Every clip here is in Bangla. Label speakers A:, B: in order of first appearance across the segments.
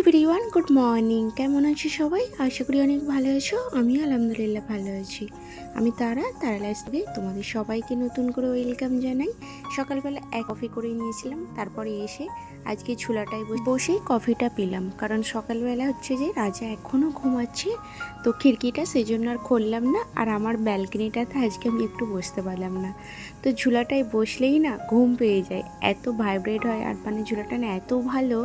A: Everyone, good morning. কেমন আছো সবাই? আশা করি অনেক ভালো আছো। আমিও আলহামদুলিল্লাহ ভালো আছি। আমি তারা লাইফে তোমাদের সবাইকে নতুন করে ওয়েলকাম জানাই। সকালবেলা এক কফি করে নিয়েছিলাম, তারপরে এসে আজকে ঝুলাটায় বসে কফিটা পিলাম। কারণ সকালবেলা হচ্ছে যে রাজা এখনও ঘুমাচ্ছে, তো খিড়কিটা সেজন্য আর খুললাম না। আর আমার ব্যালকনিটাতে আজকে আমি একটু বসতে পারলাম না, তো ঝুলাটায় বসলেই না ঘুম পেয়ে যায়, এত ভাইব্রেট হয়। আর মানে ঝুলাটা না এত ভালো,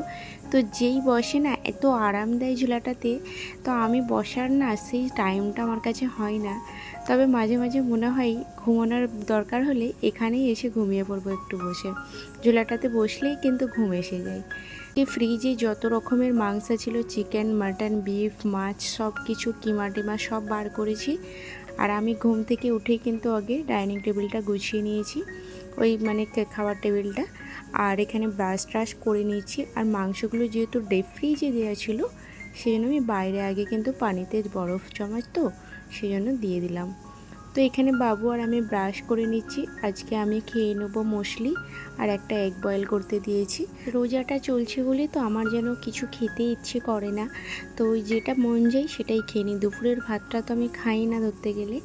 A: তো যেই বসে না এত আরাম দেয় ঝুলাটাতে। তো আমি বসার না সেই টাইমটা আমার কাছে হয় না, তবে মাঝে মাঝে মনে হয় ঘুমানোর দরকার হলে এখানেই এসে ঘুমিয়ে পড়বো একটু বসে। ঝুলাটাতে বসলেই কিন্তু ঘুম এসে যায়। এই ফ্রিজে যত রকমের মাংস ছিল, চিকেন, মাটন, বিফ, মাছ, সব কিছু কিমা টিমা সব বার করেছি। আর আমি ঘুম থেকে উঠেই কিন্তু আগে ডাইনিং টেবিলটা গুছিয়ে নিয়েছি, ওই মানে খাবার টেবিলটা। আর এখানে ব্রাশ ট্রাশ করে নিয়েছি। আর মাংসগুলো যেহেতু ডিপ ফ্রিজে দেওয়া ছিল, সেই জন্য আমি বাইরে আগে কিন্তু পানিতে বরফ জমাত, তো সেই জন্য দিয়ে দিলাম। তো এখানে বাবু আর আমি ব্রাশ করে নিচ্ছি। আজকে আমি খেয়ে নেবো মশলি আর একটা এগ বয়েল করতে দিয়েছি। রোজাটা চলছে বলে তো আমার যেন কিছু খেতে ইচ্ছে করে না, তো ওই যেটা মন যায় সেটাই খেয়ে নিই। দুপুরের ভাতটা তো আমি খাই না ধরতে গেলে,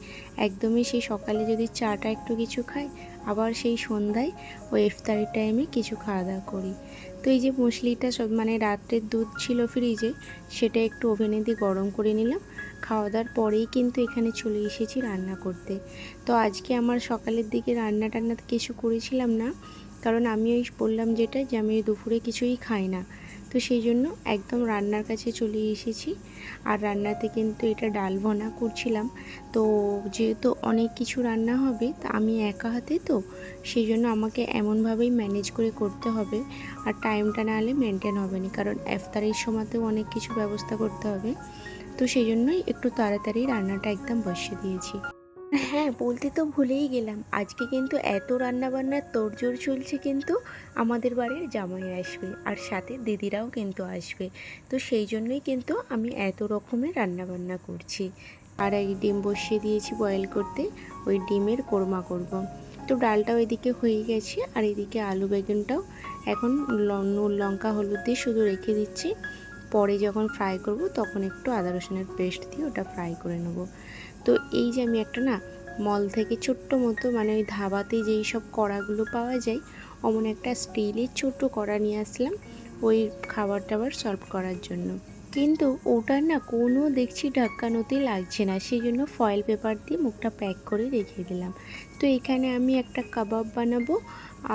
A: একদমই সেই সকালে যদি চাটা একটু কিছু খাই, আবার সেই সন্ধ্যায় ওই ইফতারির টাইমে কিছু খাওয়া দাওয়া করি। তো এই যে মশলিটা সব মানে রাত্রের দুধ ছিল ফ্রিজে, সেটা একটু ওভেনে দিয়ে গরম করে নিলাম। খাওয়া দাওয়ার পরেই কিন্তু এখানে চলে এসেছি রান্না করতে। তো আজকে আমার সকালের দিকে রান্না টান্না কিছু করেছিলাম না, কারণ আমি ওই বললাম যেটা যে আমি দুপুরে কিছুই খাই না, তো সেই জন্য একদম রান্নার কাছে চলে এসেছি। আর রান্নাতে কিন্তু এটা ডাল ভনা করছিলাম। তো যেহেতু অনেক কিছু রান্না হবে, তা আমি একা হাতে, তো সেই জন্য আমাকে এমনভাবেই ম্যানেজ করে করতে হবে। আর টাইমটা না হলে মেনটেন হবে না, কারণ ইফতারের সময়তেও অনেক কিছু ব্যবস্থা করতে হবে। তো সেই জন্যই একটু তাড়াতাড়ি রান্নাটা একদম বসিয়ে দিয়েছি। হ্যাঁ, বলতে তো ভুলেই গেলাম, আজকে কিন্তু এত রান্নাবান্নার তোড়জোড় চলছে, কিন্তু আমাদের বাড়ির জামাই আসবে আর সাথে দিদিরাও কিন্তু আসবে। তো সেই জন্যই কিন্তু আমি এত রকমের রান্নাবান্না করছি। আর এই ডিম বসিয়ে দিয়েছি বয়েল করতে, ওই ডিমের কোরমা করব। তো ডালটাও এদিকে হয়ে গেছে, আর এদিকে আলু বেগুনটাও এখন নুন লঙ্কা হলুদ দিয়ে শুধু রেখে দিচ্ছি। পরে যখন ফ্রাই করব তখন একটু আদা রসুনের পেস্ট দিয়ে ওটা ফ্রাই করে নেব। তো এই যে আমি একটা না মল থেকে ছোট্ট মতো, মানে ওই ধাবাতে যেই সব কড়াগুলো পাওয়া যায়, অমন একটা স্টিলের ছোট্ট কড়া নিয়ে আসলাম ওই খাবার টাবার সার্ভ করার জন্য। কিন্তু ওটার না কোনো দেখছি ঢাক্কানোতেই লাগছে না, সেই জন্য ফয়েল পেপার দিয়ে মুখটা প্যাক করে রেখে দিলাম। তো এখানে আমি একটা কাবাব বানাবো,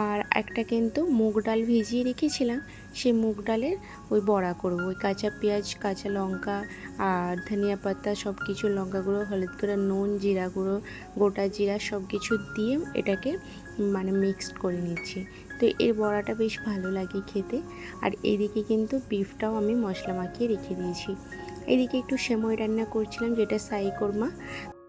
A: আর একটা কিন্তু মুগ ডাল ভিজিয়ে রেখেছিলাম, সেই মুগ ডালের ওই বড়া করবো। ওই কাঁচা পেঁয়াজ, কাঁচা লঙ্কা আর ধনিয়া পাতা, সব কিছু, লঙ্কা গুঁড়ো, হলুদ গুঁড়ো, নুন, জিরা গুঁড়ো, গোটা জিরা সব কিছু দিয়ে এটাকে মানে মিক্সড করে নিচ্ছি। তো এর বড়াটা বেশ ভালো লাগে খেতে। আর এদিকে কিন্তু বিফটাও আমি মশলা মাখিয়ে রেখে দিয়েছি। এদিকে একটু সেমই রান্না করছিলাম, যেটা শাহী কোরমা।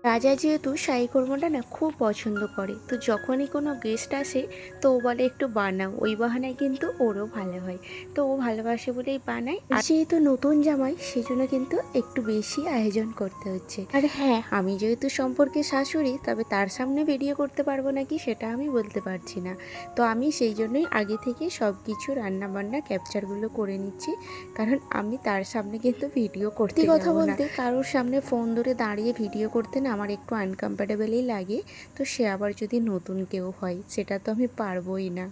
A: রাজা যেহেতু শাহী কোরমাটা না খুব পছন্দ করে, তো যখনই কোনো গেস্ট আসে তো ও বলে একটু বানাও, ওই বাহানায় কিন্তু ওরও ভালো হয়। তো ও ভালোবাসে বলেই বানায়। আর যেহেতু নতুন জামাই, সেজন্য কিন্তু একটু বেশি আয়োজন করতে হচ্ছে। আর হ্যাঁ, আমি যেহেতু সম্পর্কে শাশুড়ি, তবে তার সামনে ভিডিও করতে পারবো নাকি সেটা আমি বলতে পারছি না। তো আমি সেই জন্যই আগে থেকে সব কিছু রান্নাবান্না ক্যাপচারগুলো করে নিচ্ছি, কারণ আমি তার সামনে কিন্তু ভিডিও করতে কথা বলতে কারোর সামনে ফোন ধরে দাঁড়িয়ে ভিডিও করতে না আমার একটু আনকমফর্টেবলই লাগে। তো সে আবার যদি নতুন কেউ হয়, সেটা তো আমি পারবোই না।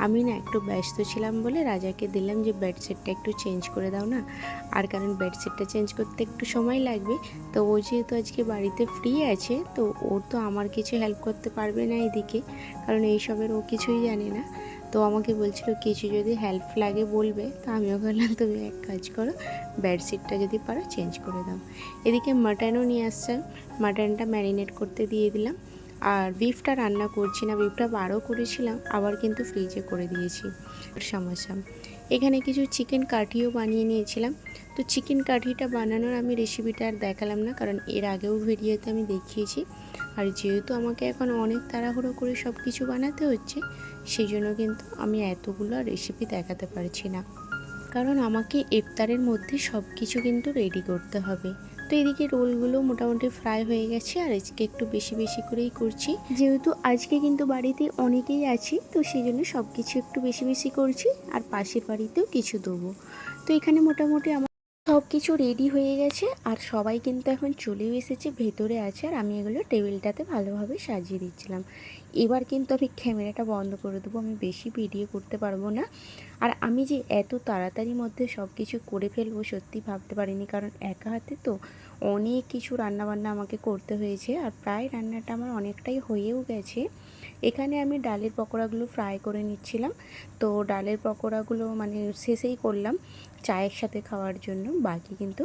A: আমি না একটু ব্যস্ত ছিলাম বলে রাজাকে দিলাম যে বেডশিটটা একটু চেঞ্জ করে দাও না। আর কারণ বেডশিটটা চেঞ্জ করতে একটু সময় লাগবে, তো ও যেহেতু আজকে বাড়িতে ফ্রি আছে, তো ওর তো আমার কিছু হেল্প করতে পারবে না এদিকে, কারণ এইসবের ও কিছুই জানে না। তো আমাকে বলছিল কিছু যদি হেল্প লাগে বলবে, তো আমিও বললাম তুমি এক কাজ করো, বেডশিটটা যদি পারো চেঞ্জ করে দাও। এদিকে মাটনও নিয়ে আসছে, মাটনটা ম্যারিনেট করতে দিয়ে দিলাম। আর বিফটা রান্না করছি না, বিফটা বারও করেছিলাম, আবার কিন্তু ফ্রিজে করে দিয়েছি সমস্যা। এখানে কিছু চিকেন কাঠিও বানিয়ে নিয়েছিলাম। তো চিকেন কাঠিটা বানানোর আমি রেসিপিটা আর দেখালাম না, কারণ এর আগেও ভিডিওতে আমি দেখিয়েছি। আর যেহেতু আমাকে এখন অনেক তাড়াহুড়ো করে সব কিছু বানাতে হচ্ছে, সেই জন্য কিন্তু আমি এতগুলো রেসিপি দেখাতে পারছি না, কারণ আমাকে ইফতারের মধ্যে সব কিছু কিন্তু রেডি করতে হবে। তো এদিকে রোলগুলো মোটামুটি ফ্রাই হয়ে গেছে, আর আজকে একটু বেশি বেশি করেই করছি, যেহেতু আজকে কিন্তু বাড়িতে অনেকেই আছি, তো সেই জন্য সব কিছু একটু বেশি বেশি করছি। আর পাশের বাড়িতেও কিছু দেবো। তো এখানে মোটামুটি আমার সব কিছু রেডি হয়ে গেছে আর সবাই কিন্তু এখন চলেও এসেছে, ভেতরে আছে। আর আমি এগুলো টেবিলটাতে ভালোভাবে সাজিয়ে দিচ্ছিলাম। এবার কিন্তু আমি ক্যামেরাটা বন্ধ করে দেবো, আমি বেশি ভিডিও করতে পারবো না। আর আমি যে এত তাড়াতাড়ির মধ্যে সব কিছু করে ফেলবো সত্যি ভাবতে পারিনি, কারণ একা হাতে তো অনেক কিছু রান্নাবান্না আমাকে করতে হয়েছে। আর প্রায় রান্নাটা আমার অনেকটাই হয়েও গেছে। এখানে আমি ডালের পকোড়াগুলো ফ্রাই করে নিচ্ছিলাম। তো ডালের পকোড়াগুলো মানে শেষেই করলাম চায়ের সাথে খাওয়ার জন্য, বাকি কিন্তু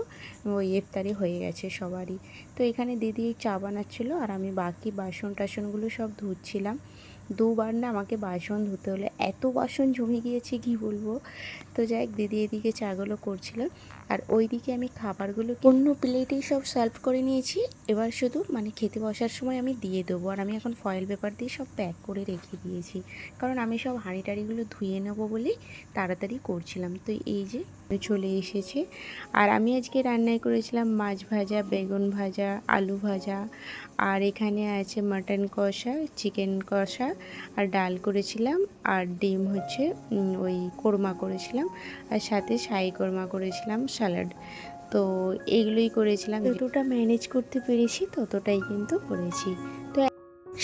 A: ওই ইফতারি হয়ে গেছে সবারই। তো এখানে দিদি চা বানাচ্ছিলো আর আমি বাকি বাসন টাসনগুলো সব ধুচ্ছিলাম। দুবার না আমাকে বাসন ধুতে হলো, এত বাসন জমে গিয়েছে কি বলবো। তো যাই হোক, দিদি এদিকে চাগুলো করছিল আর ওইদিকে আমি খাবারগুলো অন্য প্লেটেই সব সার্ভ করে নিয়েছি। এবার শুধু মানে খেতে বসার সময় আমি দিয়ে দেবো। আর আমি এখন ফয়েল পেপার দিয়ে সব প্যাক করে রেখে দিয়েছি, কারণ আমি সব হাঁড়ি টাড়িগুলো ধুয়ে নেবো বলেই তাড়াতাড়ি করছিলাম। তো এই যে চলে এসেছে। আর আমি আজকে রান্নায় করেছিলাম মাছ ভাজা, বেগুন ভাজা, আলু ভাজা, আর এখানে আছে মাটন কষা, চিকেন কষা, আর ডাল করেছিলাম, আর ডিম হচ্ছে ওই কোরমা করেছিলাম, আর সাথে শাহী কোরমা করেছিলাম, স্যালাড। তো এইগুলোই করেছিলাম। যতটা ম্যানেজ করতে পেরেছি ততটাই কিন্তু করেছি। তো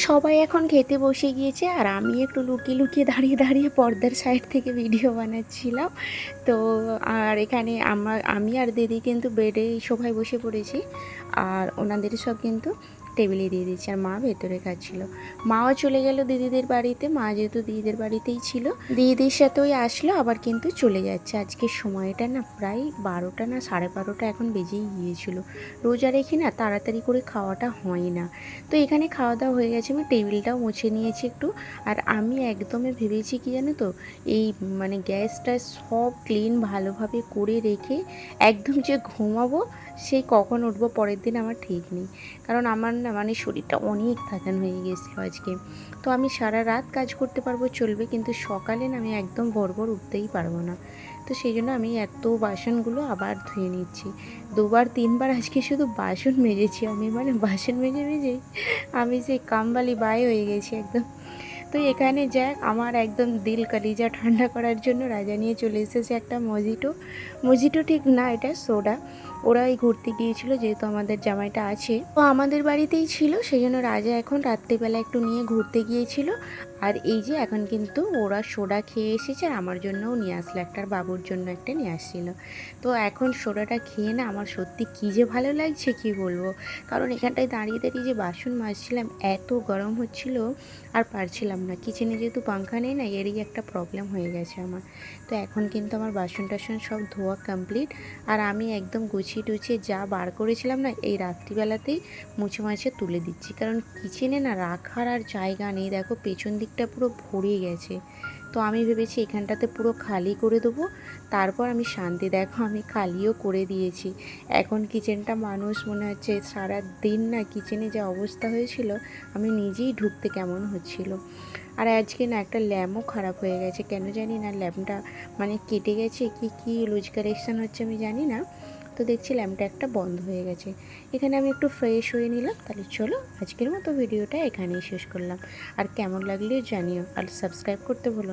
A: সবাই এখন খেতে বসে গিয়েছে আর আমি একটু লুকিয়ে লুকিয়ে দাঁড়িয়ে দাঁড়িয়ে পর্দার সাইড থেকে ভিডিও বানাচ্ছিলাম। তো আর এখানে আমি আর দিদি কিন্তু বেডে সবাই বসে পড়েছি, আর ওনাদের সব কিন্তু টেবিলে দিয়ে দিচ্ছি। আর মা ভেতরে খাচ্ছিল। মাও চলে গেল দিদিদের বাড়িতে, মা যেহেতু দিদিদের বাড়িতেই ছিল, দিদির সাথেই আসলো আবার কিন্তু চলে যাচ্ছে। আজকের সময়টা না প্রায় 12টা না 12:30 এখন বেজেই গিয়েছিল। রোজা রেখে না তাড়াতাড়ি করে খাওয়াটা হয় না। তো এখানে খাওয়া দাওয়া হয়ে গেছে, আমি টেবিলটাও মুছে নিয়েছি একটু। আর আমি একদমই ভেবেছি কি জানো তো, এই মানে গ্যাসটা সব ক্লিন ভালোভাবে করে রেখে একদম যে ঘুমাবো, সেই কখন উঠবো পরের দিন আমার ঠিক নেই। কারণ আমার না মানে শরীরটা অনেক থাকান হয়ে গেছিলো আজকে। তো আমি সারা রাত কাজ করতে পারবো চলবে, কিন্তু সকালে না আমি একদম ভোর উঠতেই পারবো না। তো সেই জন্য আমি এত বাসনগুলো আবার ধুয়ে নিচ্ছি। 2-3বার আজকে শুধু বাসন মেজেছি আমি, মানে বাসন মেজে মেজেই আমি সেই কামবালি বাই হয়ে গেছি একদম। তো এখানে যাক, আমার একদম দিল কালিজা ঠান্ডা করার জন্য রাজা নিয়ে চলে এসেছে একটা মজিটো ঠিক না, এটা সোডা। ওরাই ঘুরতে গিয়েছিল, যেহেতু আমাদের জামাইটা আছে তো আমাদের বাড়িতেই ছিল, সেই জন্য রাজা এখন রাত্রিবেলা একটু নিয়ে ঘুরতে গিয়েছিল। আর এই যে এখন কিন্তু ওরা সোডা খেয়ে এসেছে, আর আমার জন্যও নিয়ে আসলো একটা, আর বাবুর জন্য একটা নিয়ে আসছিল। তো এখন সোডাটা খেয়ে না আমার সত্যি কী যে ভালো লাগছে কি বলবো। কারণ এখানটায় দাঁড়িয়ে দাঁড়িয়ে যে বাসন মাজছিলাম, এত গরম হচ্ছিল আর পারছিলাম না। কিচেনে যেহেতু পাংখা নেই না, এরই একটা প্রবলেম হয়ে গেছে আমার। তো এখন কিন্তু আমার বাসন টাসন সব ধোয়া কমপ্লিট। আর আমি একদম গুছিয়ে টুছিয়ে যা বার করেছিলাম না, এই রাত্রিবেলাতেই মুছে মাছে তুলে দিচ্ছি, কারণ কিচেনে না রাখার আর জায়গা নেই। দেখো পেছন দিকটা পুরো ভরে গেছে। তো আমি ভেবেছি এখানটাতে পুরো খালি করে দেবো, তারপর আমি শান্তি। দেখো আমি খালিও করে দিয়েছি। এখন কিচেনটা মানুষ মনে হচ্ছে, সারা দিন না কিচেনে যে অবস্থা হয়েছিল, আমি নিজেই ঢুকতে কেমন হচ্ছিল। আর আজকে না একটা ল্যাম্পও খারাপ হয়ে গেছে, কেন জানি না ল্যাম্পটা মানে কেটে গেছে কি লুজ কানেকশান হচ্ছে আমি জানি না। তো দেখছি ল্যাম্পটা একটা বন্ধ হয়ে গেছে। এখানে আমি একটু ফ্রেশ হয়ে নিলাম। তাহলে চলো আজকের মতো ভিডিওটা এখানেই শেষ করলাম। আর কেমন লাগলে জানিও, আর সাবস্ক্রাইব করতে ভুলো না।